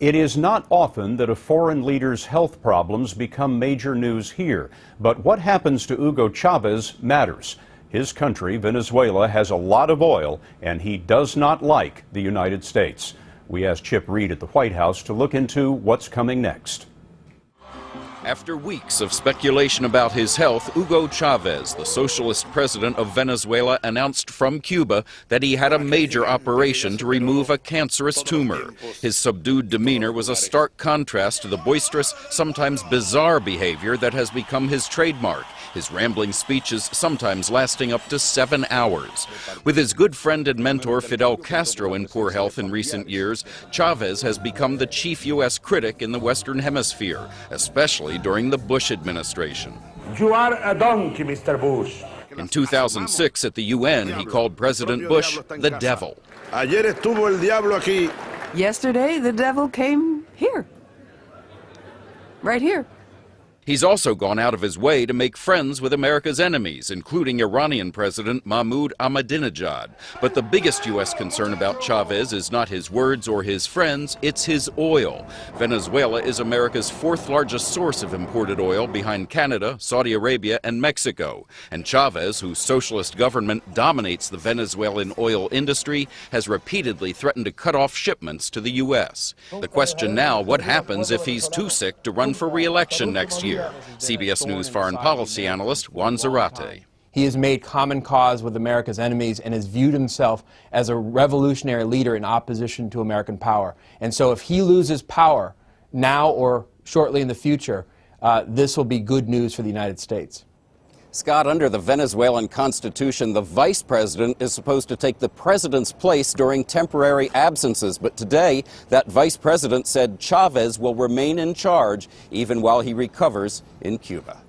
It is not often that a foreign leader's health problems become major news here, but what happens to Hugo Chavez matters. His country, Venezuela, has a lot of oil, and he does not like the United States. We asked Chip Reed at the White House to look into what's coming next. After weeks of speculation about his health, Hugo Chavez, the socialist president of Venezuela, announced from Cuba that he had a major operation to remove a cancerous tumor. His subdued demeanor was a stark contrast to the boisterous, sometimes bizarre behavior that has become his trademark, his rambling speeches sometimes lasting up to 7 hours. With his good friend and mentor Fidel Castro in poor health in recent years, Chavez has become the chief U.S. critic in the Western Hemisphere, especially during the Bush administration. You are a donkey, Mr. Bush. In 2006 at the UN, he called President Bush the devil. Yesterday, the devil came here. Right here. He's also gone out of his way to make friends with America's enemies, including Iranian President Mahmoud Ahmadinejad. But the biggest U.S. concern about Chavez is not his words or his friends, it's his oil. Venezuela is America's fourth largest source of imported oil behind Canada, Saudi Arabia, and Mexico. And Chavez, whose socialist government dominates the Venezuelan oil industry, has repeatedly threatened to cut off shipments to the U.S. The question now, what happens if he's too sick to run for re-election next year? CBS News foreign policy analyst Juan Zarate. He has made common cause with America's enemies and has viewed himself as a revolutionary leader in opposition to American power. And so if he loses power now or shortly in the future, this will be good news for the United States. Scott, under the Venezuelan Constitution, the vice president is supposed to take the president's place during temporary absences. But today, that vice president said Chavez will remain in charge even while he recovers in Cuba.